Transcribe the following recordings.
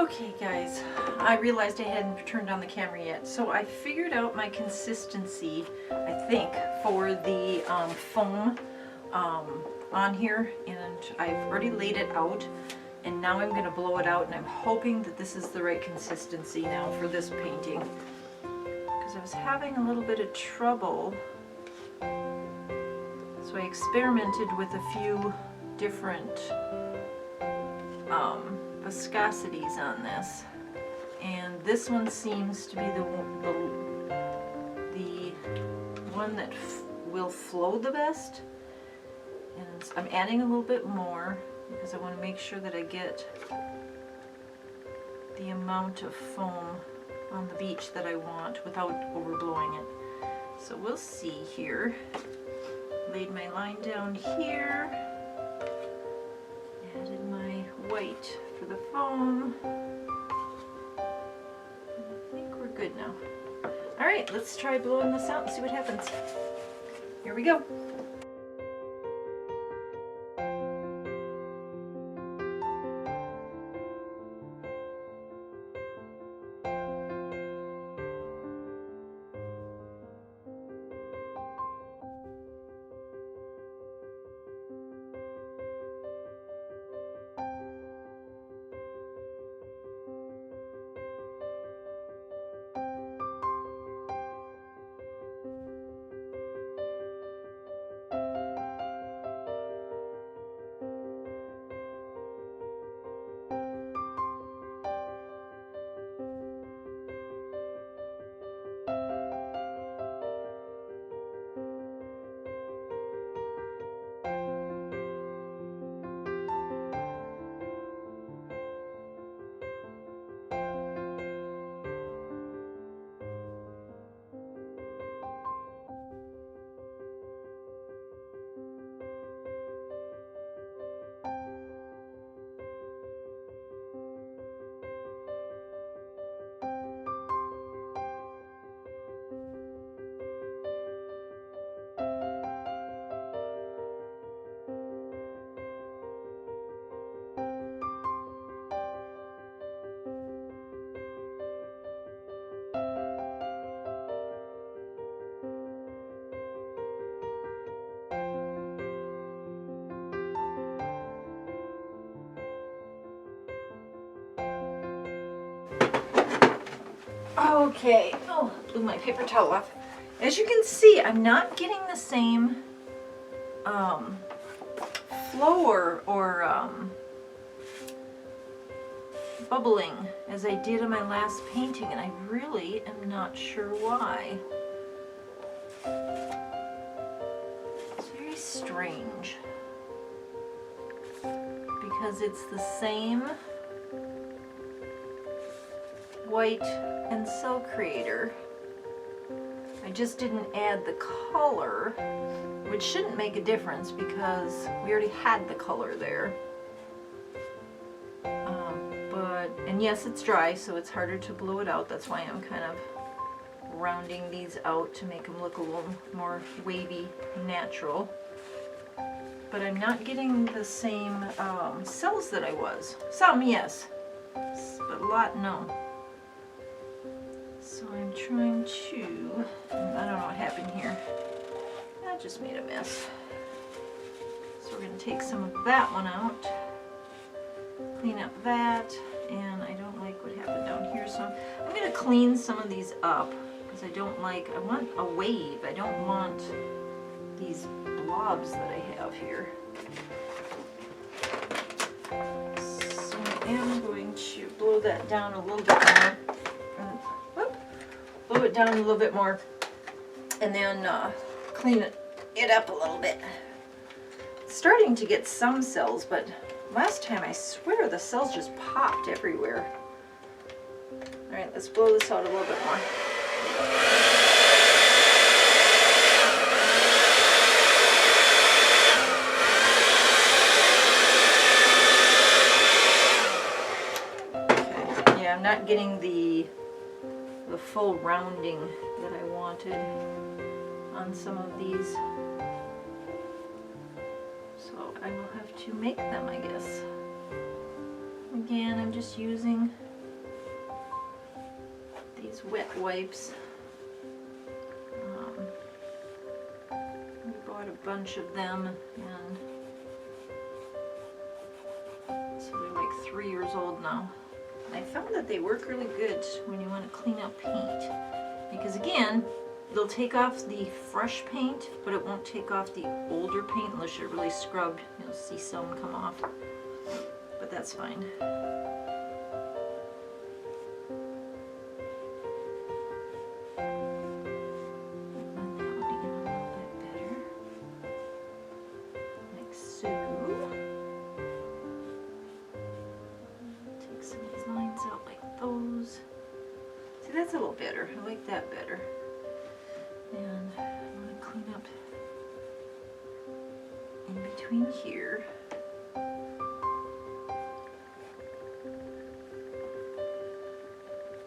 Okay guys, I realized I hadn't turned on the camera yet, so I figured out my consistency, I think, for the foam on here, and I've already laid it out, and now I'm going to blow it out, and I'm hoping that this is the right consistency now for this painting, because I was having a little bit of trouble, so I experimented with a few different viscosities on this, and this one seems to be the one that will flow the best, and I'm adding a little bit more because I want to make sure that I get the amount of foam on the beach that I want without overblowing it. So we'll see here. Laid my line down here, added my white for the foam. I think we're good now. Alright, let's try blowing this out and see what happens. Here we go. Okay, oh, blew my paper towel off. As you can see, I'm not getting the same flow or bubbling as I did in my last painting, and I really am not sure why. It's very strange because it's the same white and cell creator. I just didn't add the color, which shouldn't make a difference because we already had the color there. And yes, it's dry, so it's harder to blow it out. That's why I'm kind of rounding these out to make them look a little more wavy, natural. But I'm not getting the same cells that I was. Some, yes, but a lot, no. So I'm trying to, I don't know what happened here. I just made a mess. So we're going to take some of that one out, clean up that, and I don't like what happened down here, so I'm going to clean some of these up because I want a wave. I don't want these blobs that I have here. So I am going to blow that down a little bit more. Blow it down a little bit more, and then clean it up a little bit. It's starting to get some cells, but last time I swear the cells just popped everywhere. Alright, let's blow this out a little bit more. Okay, yeah, I'm not getting the full rounding that I wanted on some of these. So I will have to make them, I guess. Again, I'm just using these wet wipes. We bought a bunch of them, and so they're like 3 years old now. I found that they work really good when you want to clean up paint, because again, they'll take off the fresh paint, but it won't take off the older paint unless you're really scrubbed. You'll see some come off, but that's fine. And that would be a little bit better, like so. Take some of these lines out like those. See, that's a little better. I like that better. And I want to clean up in between here.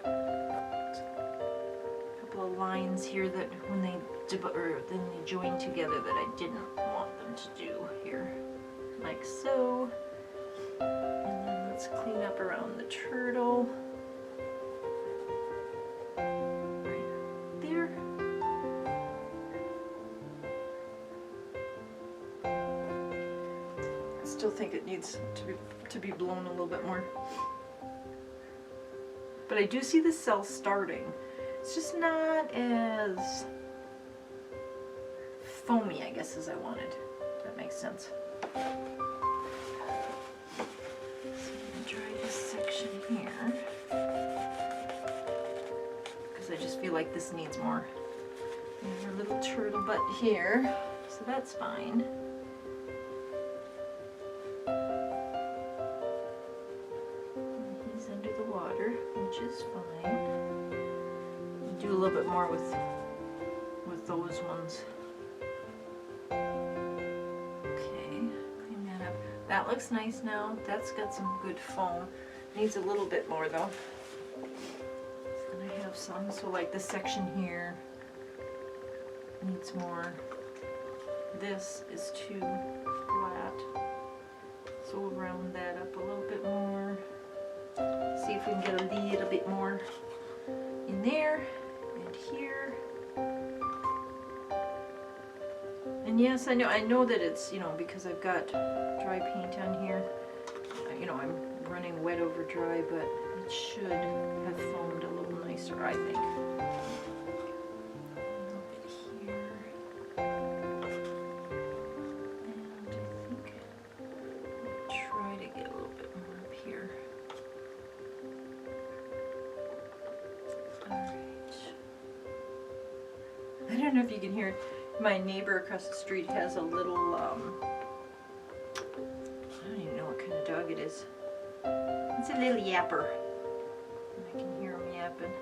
A couple of lines here that when they join together that I didn't want them to do here, like so. And then let's clean up around the turtle. I still think it needs to be blown a little bit more. But I do see the cell starting. It's just not as foamy, I guess, as I wanted. If that makes sense. So I'm going to dry this section here, because I just feel like this needs more. There's a little turtle butt here, so that's fine. Which is fine. Do a little bit more with those ones. Okay, clean that up. That looks nice now. That's got some good foam. Needs a little bit more though. And I have some, so like this section here needs more. This is too flat, so we'll round that up a little bit more. See if we can get a little bit more in there and here. And yes, I know that it's, you know, because I've got dry paint on here, you know, I'm running wet over dry, but it should have foamed a little nicer, I think. A little bit here. And I think I'll try to get a little bit more up here. I don't know if you can hear it. My neighbor across the street has a little, I don't even know what kind of dog it is. It's a little yapper. I can hear him yapping.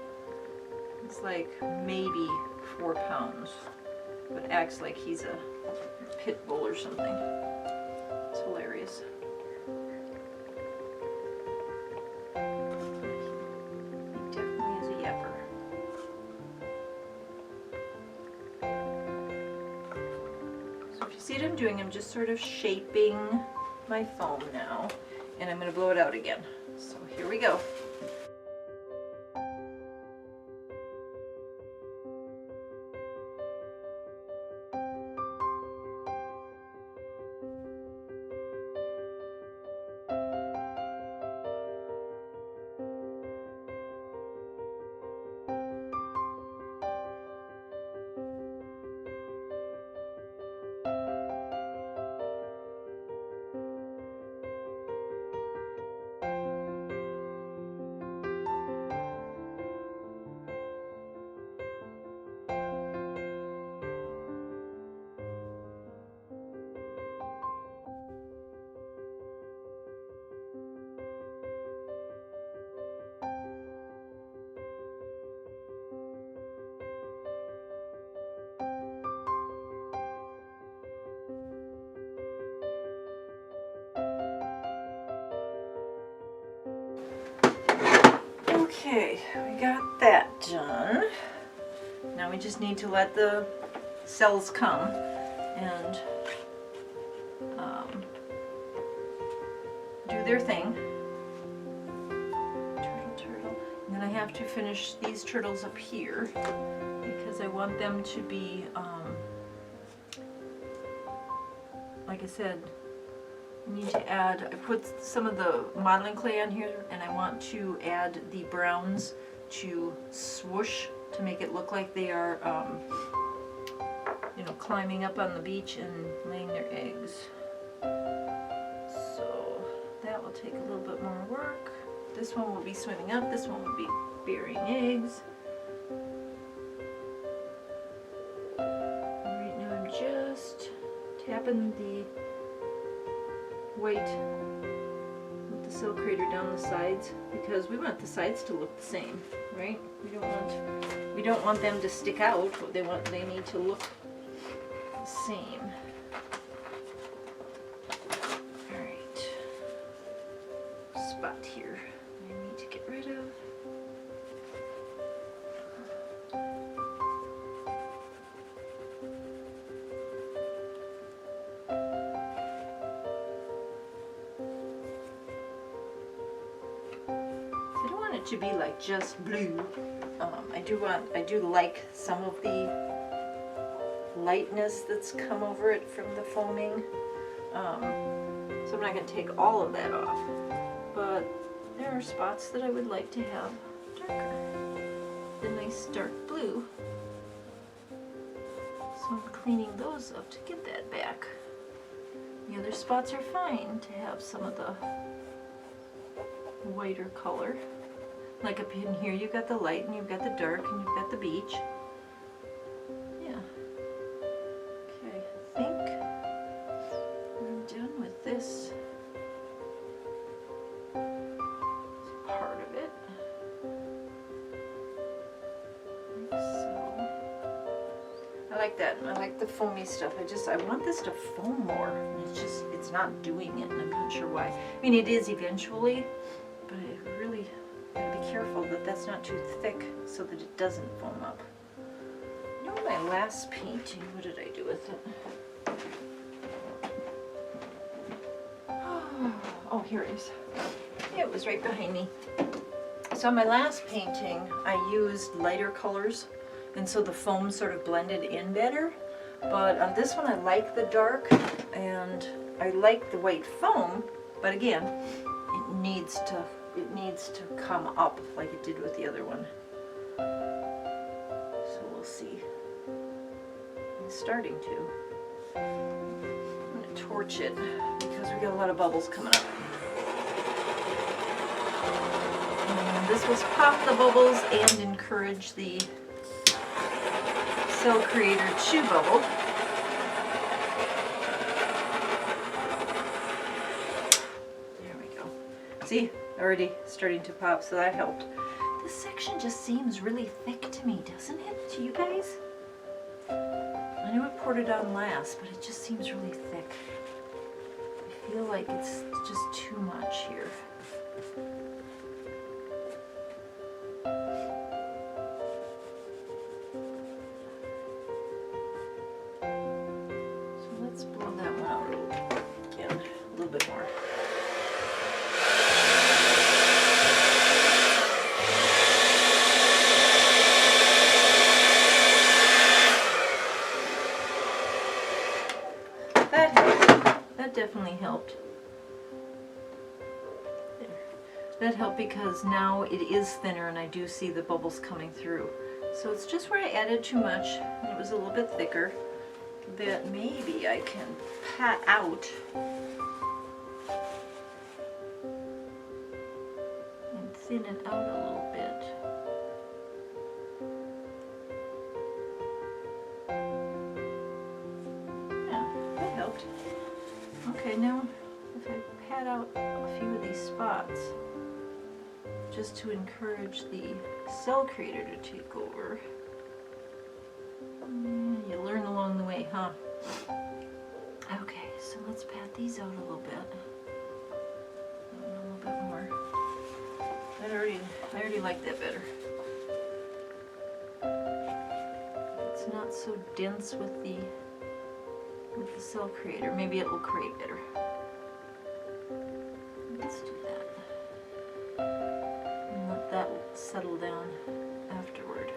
It's like maybe 4 pounds, but acts like he's a pit bull or something. It's hilarious. He definitely is a yapper. See what I'm doing? I'm just sort of shaping my foam now, and I'm going to blow it out again. So here we go. Okay, we got that done. Now we just need to let the cells come and do their thing. Turtle, turtle. And then I have to finish these turtles up here because I want them to be, like I said, I need to add, I put some of the modeling clay on here and I want to add the browns to swoosh to make it look like they are, you know, climbing up on the beach and laying their eggs. So that will take a little bit more work. This one will be swimming up, this one will be burying eggs. Right now I'm just tapping the white with the silk creator down the sides because we want the sides to look the same, right? We don't want them to stick out. They need to look the same. All right. Spot here I need to get rid of. To be like just blue. I do like some of the lightness that's come over it from the foaming. So I'm not going to take all of that off, but there are spots that I would like to have darker. The nice dark blue. So I'm cleaning those up to get that back. The other spots are fine to have some of the whiter color. Like up in here, you've got the light and you've got the dark and you've got the beach. Yeah. Okay, I think I'm done with this part of it. Like so. I like that. I like the foamy stuff. I want this to foam more. And it's not doing it, and I'm not sure why. I mean, it is eventually, but it really. Be careful that that's not too thick so that it doesn't foam up. You know, my last painting, what did I do with it? Oh, here it is. It was right behind me. So my last painting, I used lighter colors, and so the foam sort of blended in better. But on this one, I like the dark, and I like the white foam, but again, it needs to come up like it did with the other one. So we'll see. It's starting to. I'm going to torch it because we got a lot of bubbles coming up. And this was pop the bubbles and encourage the cell creator to bubble. There we go. See? Already starting to pop, so that helped. This section just seems really thick to me, doesn't it? To you guys? I know I poured it on last, but it just seems really thick. I feel like it's just too much here. So let's blow that one out again, a little bit more. Definitely helped. There. That helped because now it is thinner and I do see the bubbles coming through. So it's just where I added too much and it was a little bit thicker that maybe I can pat out and thin it out a little bit. Yeah, that helped. Okay, now if I pat out a few of these spots, just to encourage the cell creator to take over. You learn along the way, huh? Okay, so let's pat these out a little bit. A little bit more. I already like that better. It's not so dense with the cell creator. Maybe it will create better. Let's do that. And let that settle afterward.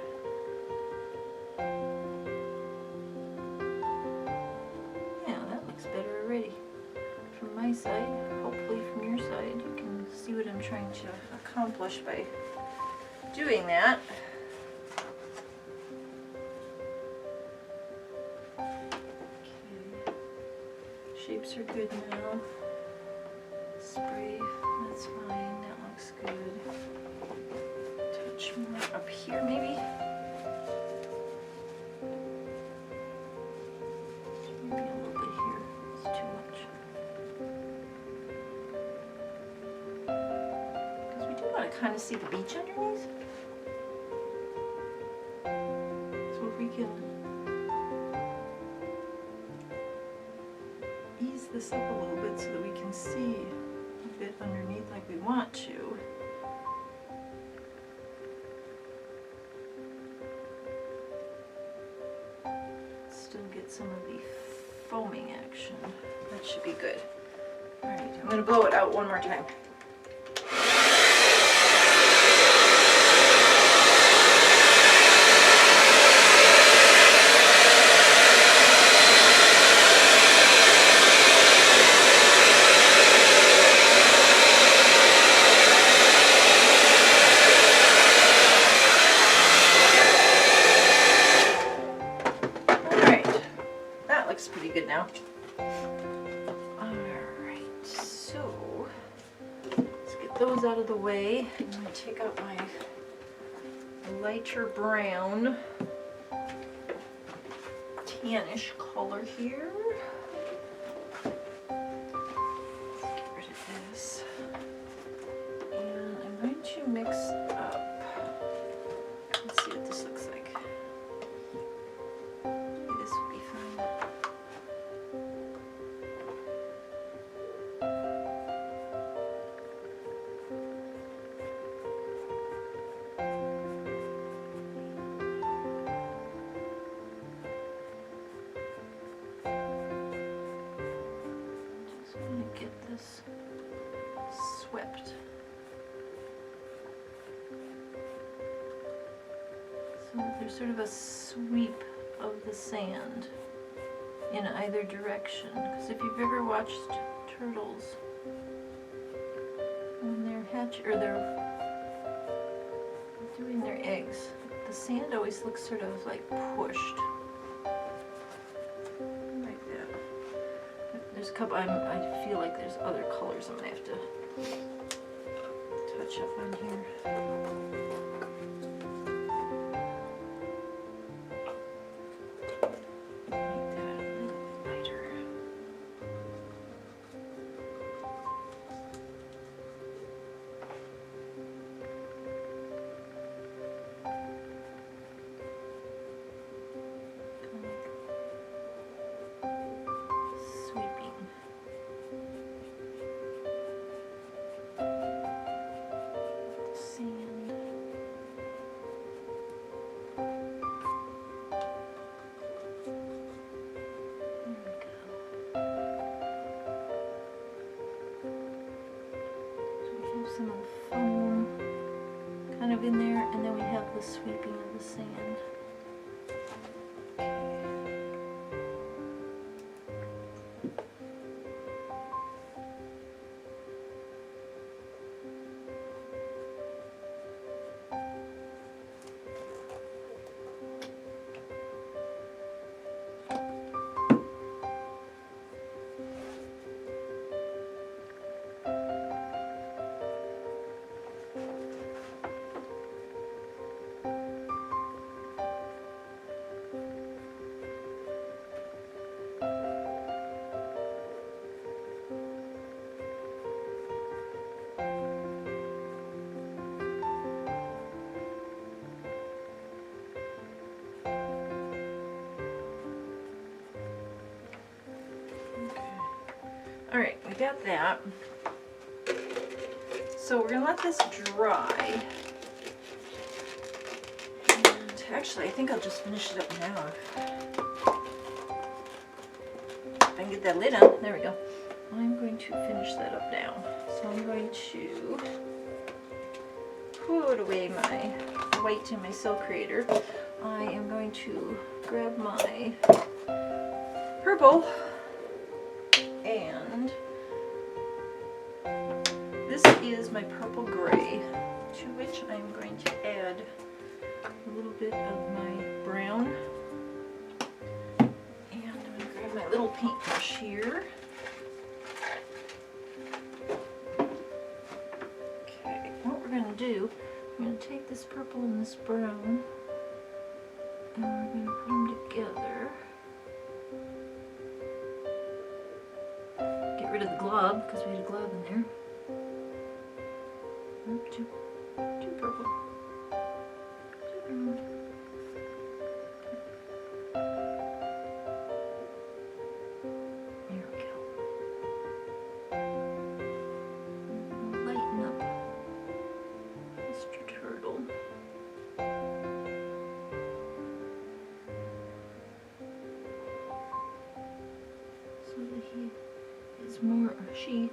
Yeah, that looks better already. From my side, hopefully from your side, you can see what I'm trying to accomplish by doing that. Okay. Shapes are good now. Spray, that's fine, that looks good. Touch more up here maybe. Maybe a little bit here, it's too much. Because we do want to kind of see the beach underneath. So if we can ease this up a little bit so that we can see a bit underneath like we want to. Still get some of the foaming action. That should be good. Alright, I'm going to blow it out one more time. Pretty good now. Alright, so let's get those out of the way. I'm going to take out my lighter brown tannish color here. Let's get rid of this. And I'm going to mix up. Let's see what this looks like. Maybe this would be fine. Swept. So there's sort of a sweep of the sand in either direction. Because if you've ever watched turtles when they're hatching or they're doing their eggs, the sand always looks sort of like pushed. There's a couple, I feel like there's other colors I'm going to have to touch up on here. Make that a little lighter. Some foam kind of in there, and then we have the sweeping of the sand. Alright, we got that. So we're going to let this dry. And actually, I think I'll just finish it up now. If I can get that lid on. There we go. I'm going to finish that up now. So I'm going to put away my white in my cell creator, I am going to grab my purple, and this is my purple gray, to which I'm going to add a little bit of my brown. And I'm going to grab my little paintbrush here. Okay, what we're going to do, I'm going to take this purple and this brown, and we're going to put them together. Get rid of the glob, because we had a glob in there. Too purple. Too brown. There we go. Lighten up Mr. Turtle. So that he is more, she,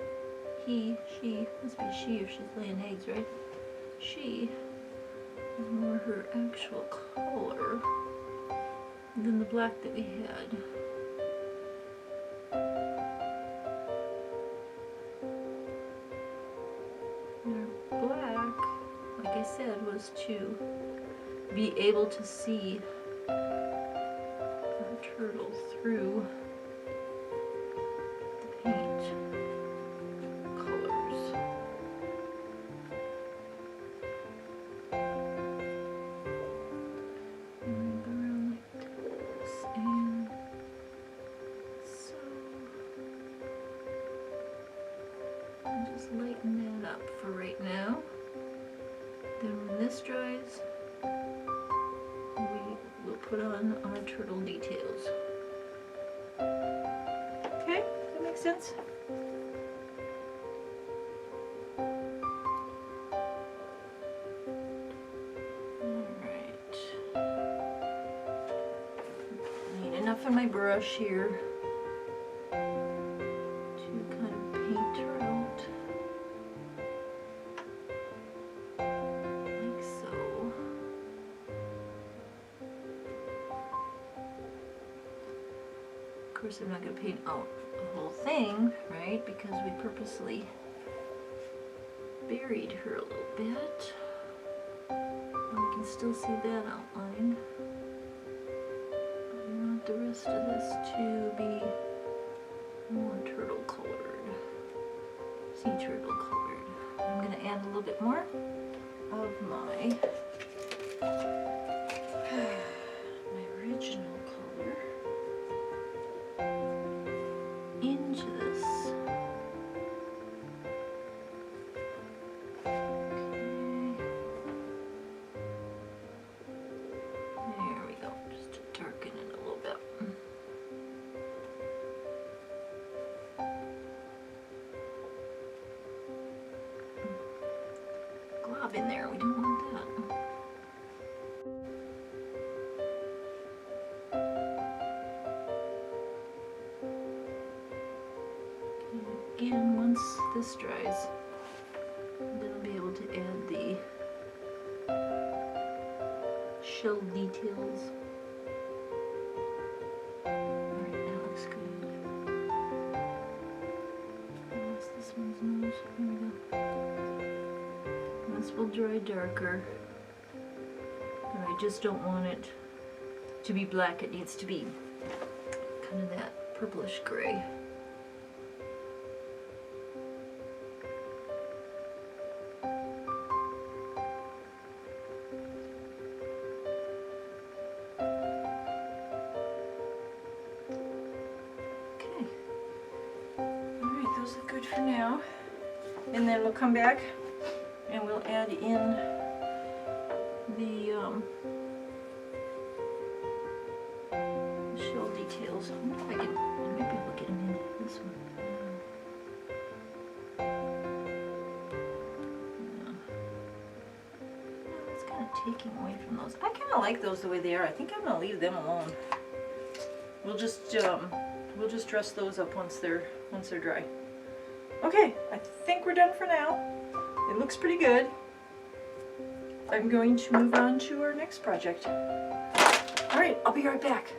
must be she if she's laying eggs, right? She is more her actual color than the black that we had. And our black, like I said, was to be able to see our turtle through the paint colors. And go around like this, and so I'll just lighten that up for right now. Then when this dries, we will put on our turtle details. Okay, does that make sense? Alright. Need enough in my brush here to kind of paint her out. Like so. Of course, I'm not going to paint out the whole thing, right? Because we purposely buried her a little bit. And we can still see that outline. But we want the rest of this to be more turtle colored. Sea turtle colored. I'm going to add a little bit more of my original color into this. Okay. There we go, just to darken it a little bit. Glob in there, we don't want that. Again, once this dries, then I'll be able to add the shell details. Alright, that looks good. That's this one's nose. There we go. This will dry darker. And I just don't want it to be black, it needs to be kind of that purplish gray. Good for now, and then we'll come back and we'll add in the shell details. I wonder if I might be able to get them in this one. It's kind of taking away from those. I kind of like those the way they are. I think I'm gonna leave them alone. We'll just dress those up once they're dry. Okay, I think we're done for now. It looks pretty good. I'm going to move on to our next project. All right, I'll be right back.